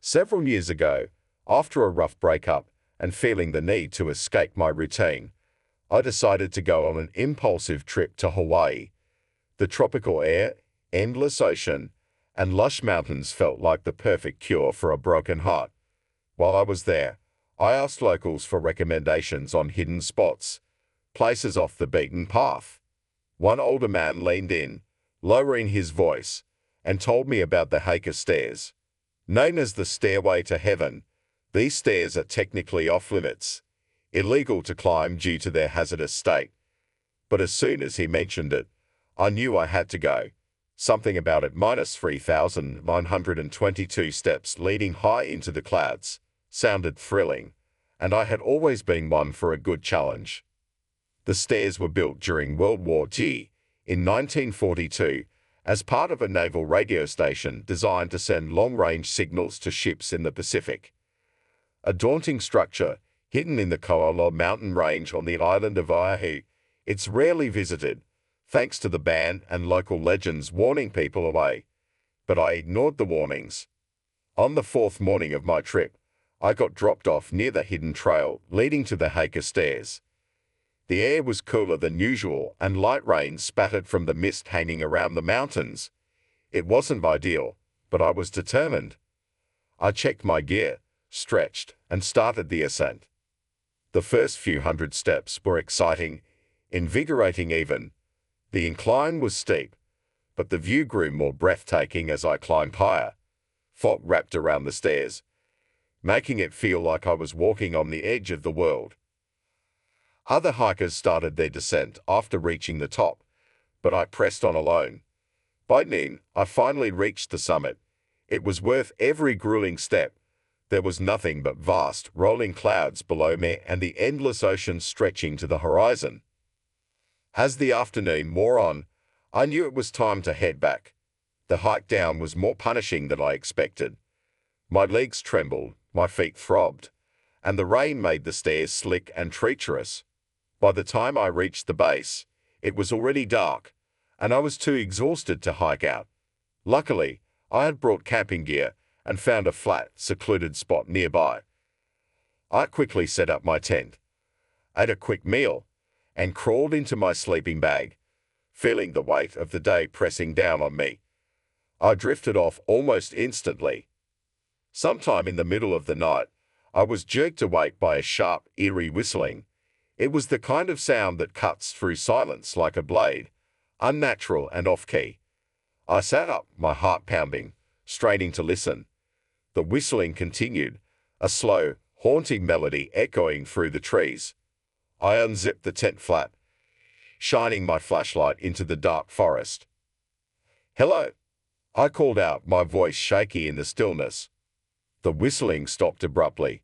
Several years ago, after a rough breakup and feeling the need to escape my routine, I decided to go on an impulsive trip to Hawaii. The tropical air, endless ocean, and lush mountains felt like the perfect cure for a broken heart. While I was there, I asked locals for recommendations on hidden spots, places off the beaten path. One older man leaned in, lowering his voice, and told me about the Haiku Stairs. Known as the Stairway to Heaven, these stairs are technically off-limits, illegal to climb due to their hazardous state. But as soon as he mentioned it, I knew I had to go. Something about it minus 3,922 steps leading high into the clouds sounded thrilling, and I had always been one for a good challenge. The stairs were built during World War II in 1942 as part of a naval radio station designed to send long-range signals to ships in the Pacific. A daunting structure hidden in the Ko'ola mountain range on the island of Oahu, it's rarely visited, thanks to the ban and local legends warning people away. But I ignored the warnings. On the fourth morning of my trip, I got dropped off near the hidden trail leading to the Haiku Stairs. The air was cooler than usual and light rain spattered from the mist hanging around the mountains. It wasn't ideal, but I was determined. I checked my gear, stretched, and started the ascent. The first few hundred steps were exciting, invigorating even. The incline was steep, but the view grew more breathtaking as I climbed higher. Fog wrapped around the stairs, making it feel like I was walking on the edge of the world. Other hikers started their descent after reaching the top, but I pressed on alone. By noon, I finally reached the summit. It was worth every grueling step. There was nothing but vast, rolling clouds below me and the endless ocean stretching to the horizon. As the afternoon wore on, I knew it was time to head back. The hike down was more punishing than I expected. My legs trembled, my feet throbbed, and the rain made the stairs slick and treacherous. By the time I reached the base, it was already dark, and I was too exhausted to hike out. Luckily, I had brought camping gear and found a flat, secluded spot nearby. I quickly set up my tent, ate a quick meal, and crawled into my sleeping bag, feeling the weight of the day pressing down on me. I drifted off almost instantly. Sometime in the middle of the night, I was jerked awake by a sharp, eerie whistling. It was the kind of sound that cuts through silence like a blade, unnatural and off-key. I sat up, my heart pounding, straining to listen. The whistling continued, a slow, haunting melody echoing through the trees. I unzipped the tent flap, shining my flashlight into the dark forest. "Hello," I called out, my voice shaky in the stillness. The whistling stopped abruptly.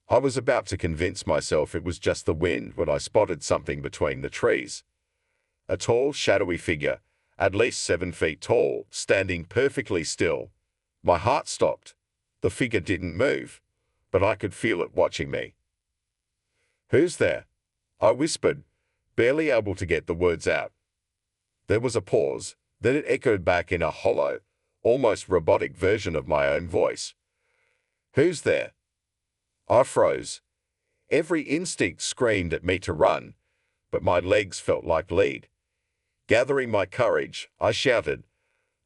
I was about to convince myself it was just the wind when I spotted something between the trees. A tall, shadowy figure, at least 7 feet tall, standing perfectly still. My heart stopped. The figure didn't move, but I could feel it watching me. "Who's there?" I whispered, barely able to get the words out. There was a pause, then it echoed back in a hollow, almost robotic version of my own voice. "Who's there?" I froze. Every instinct screamed at me to run, but my legs felt like lead. Gathering my courage, I shouted,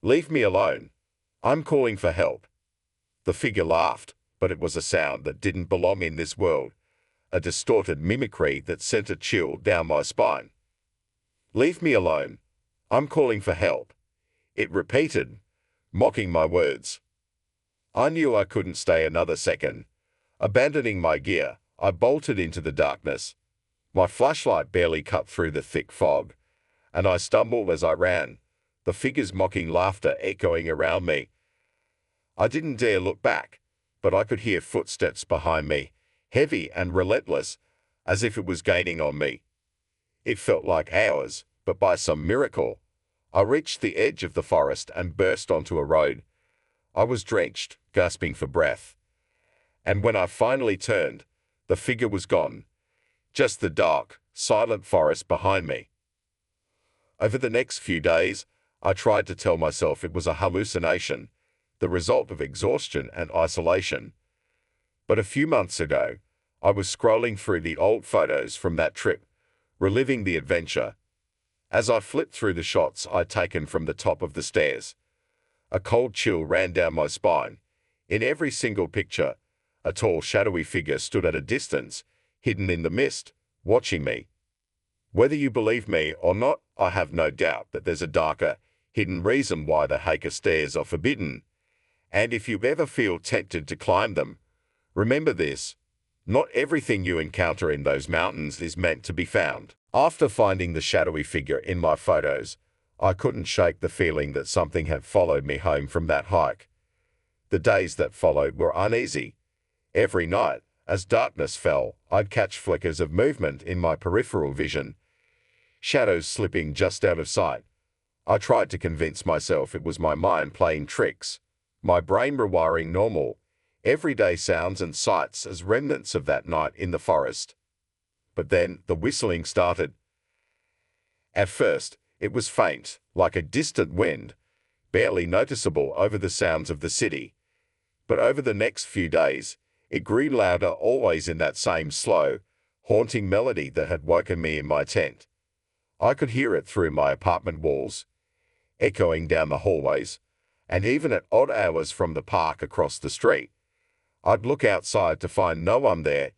"Leave me alone. I'm calling for help." The figure laughed, but it was a sound that didn't belong in this world, a distorted mimicry that sent a chill down my spine. "Leave me alone. I'm calling for help," it repeated, mocking my words. I knew I couldn't stay another second. Abandoning my gear, I bolted into the darkness. My flashlight barely cut through the thick fog, and I stumbled as I ran, the figure's mocking laughter echoing around me. I didn't dare look back, but I could hear footsteps behind me, heavy and relentless, as if it was gaining on me. It felt like hours, but by some miracle, I reached the edge of the forest and burst onto a road. I was drenched, gasping for breath. And when I finally turned, the figure was gone. Just the dark, silent forest behind me. Over the next few days, I tried to tell myself it was a hallucination, the result of exhaustion and isolation. But a few months ago, I was scrolling through the old photos from that trip, reliving the adventure. As I flipped through the shots I'd taken from the top of the stairs, a cold chill ran down my spine. In every single picture, a tall, shadowy figure stood at a distance, hidden in the mist, watching me. Whether you believe me or not, I have no doubt that there's a darker, hidden reason why the Haiku Stairs are forbidden. And if you ever feel tempted to climb them, remember this: not everything you encounter in those mountains is meant to be found. After finding the shadowy figure in my photos, I couldn't shake the feeling that something had followed me home from that hike. The days that followed were uneasy. Every night, as darkness fell, I'd catch flickers of movement in my peripheral vision, shadows slipping just out of sight. I tried to convince myself it was my mind playing tricks, my brain rewiring normal, everyday sounds and sights as remnants of that night in the forest. But then the whistling started. At first, it was faint, like a distant wind, barely noticeable over the sounds of the city. But over the next few days, it grew louder, always in that same slow, haunting melody that had woken me in my tent. I could hear it through my apartment walls, echoing down the hallways, and even at odd hours from the park across the street. I'd look outside to find no one there,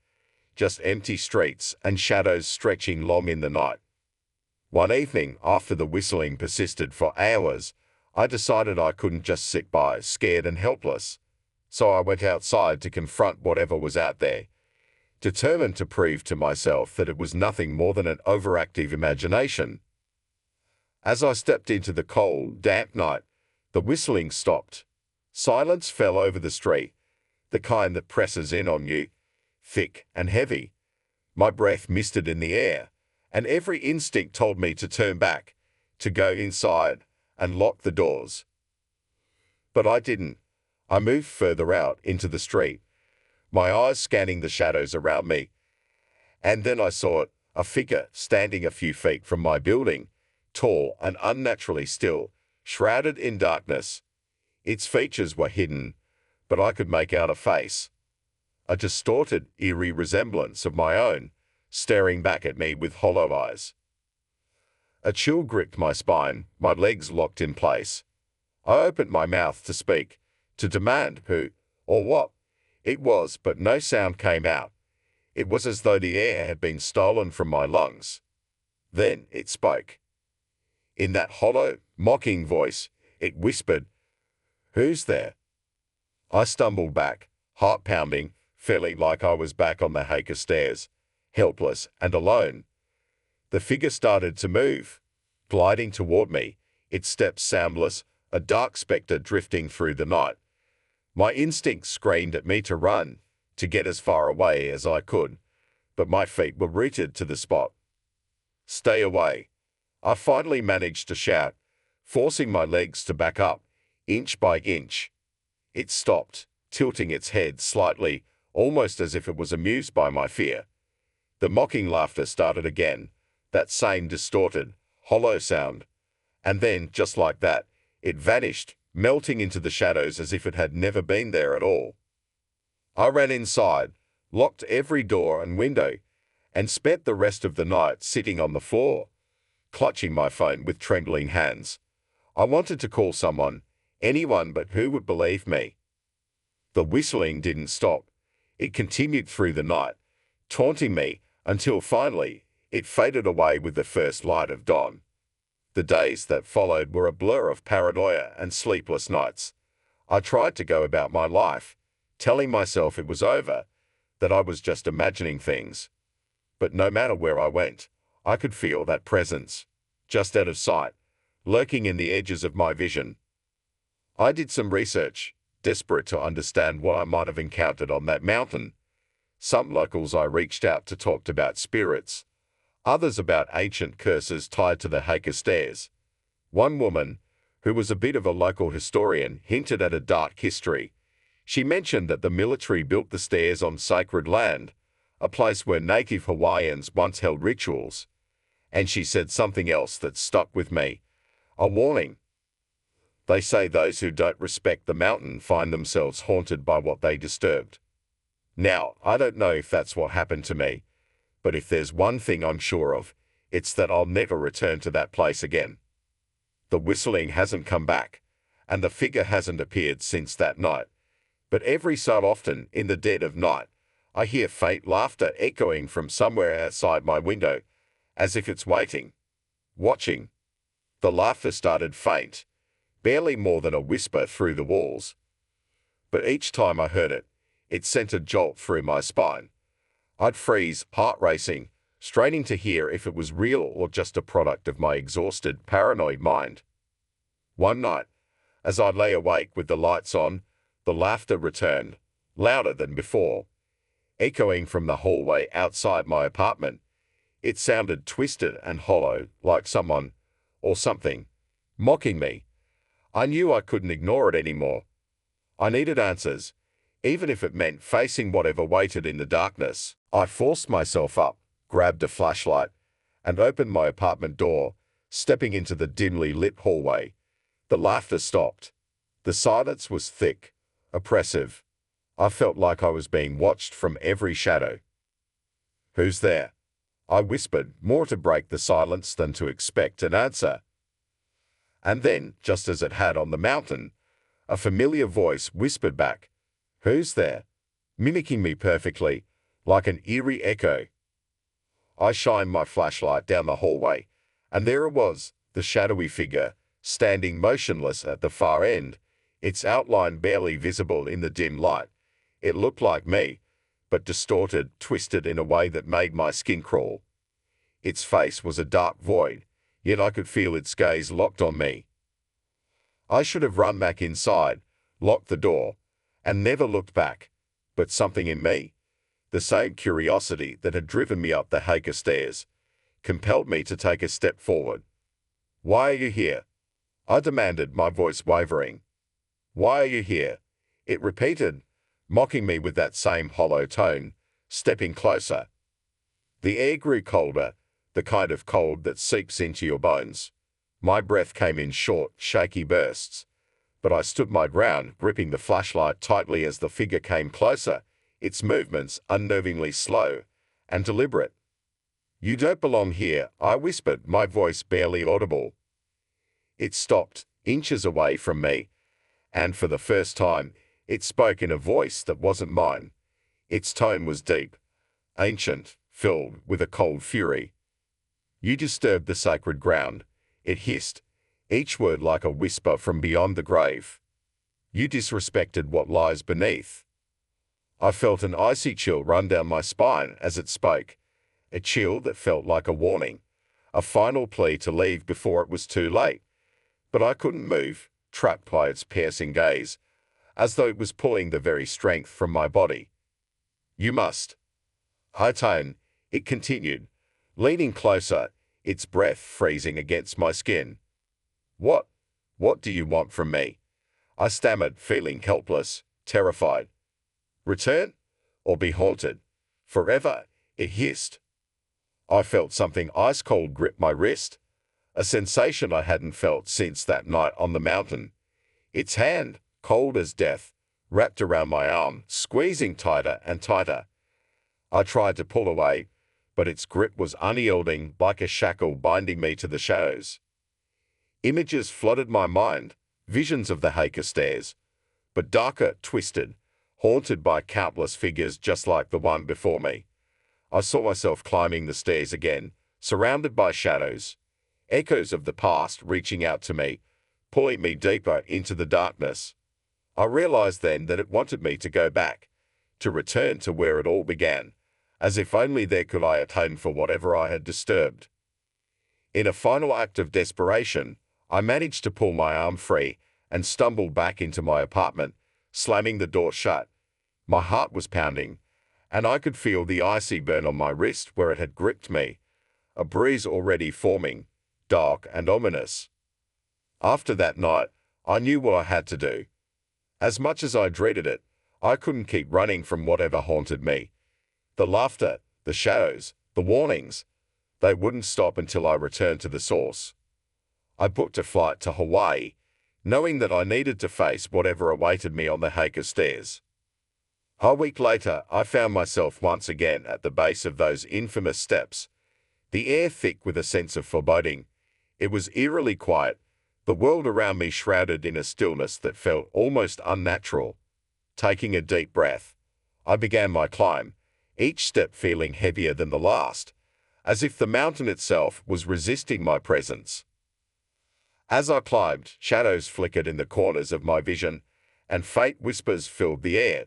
just empty streets and shadows stretching long in the night. One evening, after the whistling persisted for hours, I decided I couldn't just sit by, scared and helpless. So I went outside to confront whatever was out there, determined to prove to myself that it was nothing more than an overactive imagination. As I stepped into the cold, damp night, the whistling stopped. Silence fell over the street, the kind that presses in on you, thick and heavy. My breath misted in the air, and every instinct told me to turn back, to go inside, and lock the doors. But I didn't. I moved further out into the street, my eyes scanning the shadows around me. And then I saw it, a figure standing a few feet from my building, tall and unnaturally still, shrouded in darkness. Its features were hidden, but I could make out a face, a distorted, eerie resemblance of my own, staring back at me with hollow eyes. A chill gripped my spine, my legs locked in place. I opened my mouth to speak, to demand who or what it was, but no sound came out. It was as though the air had been stolen from my lungs. Then it spoke. In that hollow, mocking voice, it whispered, "Who's there?" I stumbled back, heart pounding, feeling like I was back on the Haiku Stairs, helpless and alone. The figure started to move, gliding toward me, its steps soundless, a dark spectre drifting through the night. My instincts screamed at me to run, to get as far away as I could, but my feet were rooted to the spot. "Stay away," I finally managed to shout, forcing my legs to back up, inch by inch. It stopped, tilting its head slightly, almost as if it was amused by my fear. The mocking laughter started again, that same distorted, hollow sound. And then, just like that, it vanished, melting into the shadows as if it had never been there at all. I ran inside, locked every door and window, and spent the rest of the night sitting on the floor, clutching my phone with trembling hands. I wanted to call someone, anyone, but who would believe me? The whistling didn't stop. It continued through the night, taunting me, until finally, it faded away with the first light of dawn. The days that followed were a blur of paranoia and sleepless nights. I tried to go about my life, telling myself it was over, that I was just imagining things. But no matter where I went, I could feel that presence, just out of sight, lurking in the edges of my vision. I did some research, desperate to understand what I might have encountered on that mountain. Some locals I reached out to talked about spirits, others about ancient curses tied to the Haiku Stairs. One woman, who was a bit of a local historian, hinted at a dark history. She mentioned that the military built the stairs on sacred land, a place where native Hawaiians once held rituals. And she said something else that stuck with me, a warning. They say those who don't respect the mountain find themselves haunted by what they disturbed. Now, I don't know if that's what happened to me, but if there's one thing I'm sure of, it's that I'll never return to that place again. The whistling hasn't come back, and the figure hasn't appeared since that night. But every so often, in the dead of night, I hear faint laughter echoing from somewhere outside my window, as if it's waiting, watching. The laughter started faint, barely more than a whisper through the walls. But each time I heard it, it sent a jolt through my spine. I'd freeze, heart racing, straining to hear if it was real or just a product of my exhausted, paranoid mind. One night, as I lay awake with the lights on, the laughter returned, louder than before, echoing from the hallway outside my apartment. It sounded twisted and hollow, like someone, or something, mocking me. I knew I couldn't ignore it anymore. I needed answers, even if it meant facing whatever waited in the darkness. I forced myself up, grabbed a flashlight, and opened my apartment door, stepping into the dimly lit hallway. The laughter stopped. The silence was thick, oppressive. I felt like I was being watched from every shadow. "Who's there?" I whispered, more to break the silence than to expect an answer. And then, just as it had on the mountain, a familiar voice whispered back, "Who's there?" mimicking me perfectly, like an eerie echo. I shined my flashlight down the hallway, and there it was, the shadowy figure, standing motionless at the far end, its outline barely visible in the dim light. It looked like me, but distorted, twisted in a way that made my skin crawl. Its face was a dark void, yet I could feel its gaze locked on me. I should have run back inside, locked the door, and never looked back, but something in me, the same curiosity that had driven me up the Haiku Stairs, compelled me to take a step forward. "Why are you here?" I demanded, my voice wavering. "Why are you here?" it repeated, mocking me with that same hollow tone, stepping closer. The air grew colder, the kind of cold that seeps into your bones. My breath came in short, shaky bursts, but I stood my ground, gripping the flashlight tightly as the figure came closer, its movements unnervingly slow and deliberate. "You don't belong here," I whispered, my voice barely audible. It stopped, inches away from me, and for the first time, it spoke in a voice that wasn't mine. Its tone was deep, ancient, filled with a cold fury. "You disturbed the sacred ground," it hissed, each word like a whisper from beyond the grave. "You disrespected what lies beneath." I felt an icy chill run down my spine as it spoke, a chill that felt like a warning, a final plea to leave before it was too late. But I couldn't move, trapped by its piercing gaze, as though it was pulling the very strength from my body. "You must." "I tone," it continued, leaning closer, its breath freezing against my skin. What do you want from me?" I stammered, feeling helpless, terrified. "Return? Or be haunted? Forever?" it hissed. I felt something ice-cold grip my wrist, a sensation I hadn't felt since that night on the mountain. Its hand, cold as death, wrapped around my arm, squeezing tighter and tighter. I tried to pull away, but its grip was unyielding, like a shackle binding me to the shadows. Images flooded my mind, visions of the Haiku Stairs, but darker, twisted, haunted by countless figures just like the one before me. I saw myself climbing the stairs again, surrounded by shadows, echoes of the past reaching out to me, pulling me deeper into the darkness. I realized then that it wanted me to go back, to return to where it all began, as if only there could I atone for whatever I had disturbed. In a final act of desperation, I managed to pull my arm free and stumbled back into my apartment, slamming the door shut. My heart was pounding, and I could feel the icy burn on my wrist where it had gripped me, a bruise already forming, dark and ominous. After that night, I knew what I had to do. As much as I dreaded it, I couldn't keep running from whatever haunted me. The laughter, the shadows, the warnings, they wouldn't stop until I returned to the source. I booked a flight to Hawaii, knowing that I needed to face whatever awaited me on the Haiku Stairs. A week later, I found myself once again at the base of those infamous steps, the air thick with a sense of foreboding. It was eerily quiet, the world around me shrouded in a stillness that felt almost unnatural. Taking a deep breath, I began my climb, each step feeling heavier than the last, as if the mountain itself was resisting my presence. As I climbed, shadows flickered in the corners of my vision, and faint whispers filled the air,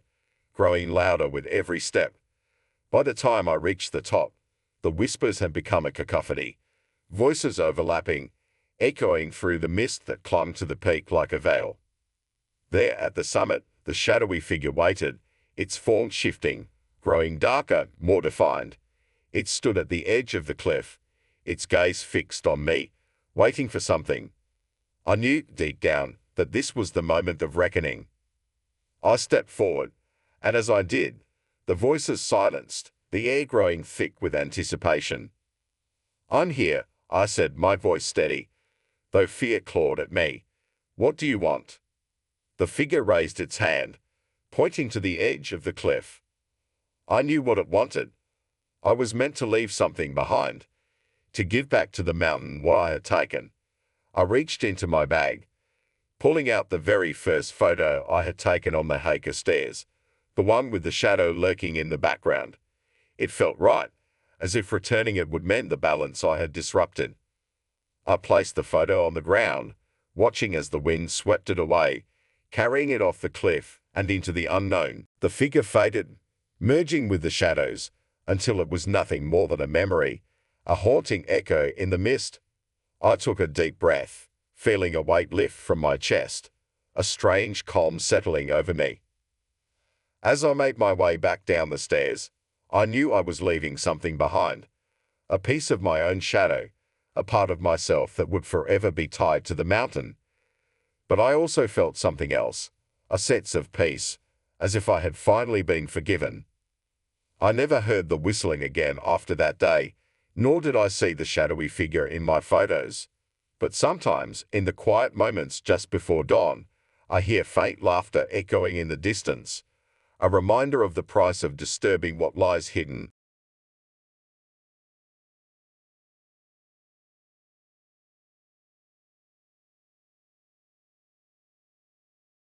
growing louder with every step. By the time I reached the top, the whispers had become a cacophony, voices overlapping, echoing through the mist that clung to the peak like a veil. There at the summit, the shadowy figure waited, its form shifting, growing darker, more defined. It stood at the edge of the cliff, its gaze fixed on me, waiting for something. I knew, deep down, that this was the moment of reckoning. I stepped forward, and as I did, the voices silenced, the air growing thick with anticipation. "I'm here," I said, my voice steady, though fear clawed at me. "What do you want?" The figure raised its hand, pointing to the edge of the cliff. I knew what it wanted. I was meant to leave something behind, to give back to the mountain what I had taken. I reached into my bag, pulling out the very first photo I had taken on the Haiku Stairs, the one with the shadow lurking in the background. It felt right, as if returning it would mend the balance I had disrupted. I placed the photo on the ground, watching as the wind swept it away, carrying it off the cliff and into the unknown. The figure faded, merging with the shadows, until it was nothing more than a memory, a haunting echo in the mist. I took a deep breath, feeling a weight lift from my chest, a strange calm settling over me. As I made my way back down the stairs, I knew I was leaving something behind, a piece of my own shadow, a part of myself that would forever be tied to the mountain. But I also felt something else, a sense of peace, as if I had finally been forgiven. I never heard the whistling again after that day, nor did I see the shadowy figure in my photos. But sometimes, in the quiet moments just before dawn, I hear faint laughter echoing in the distance, a reminder of the price of disturbing what lies hidden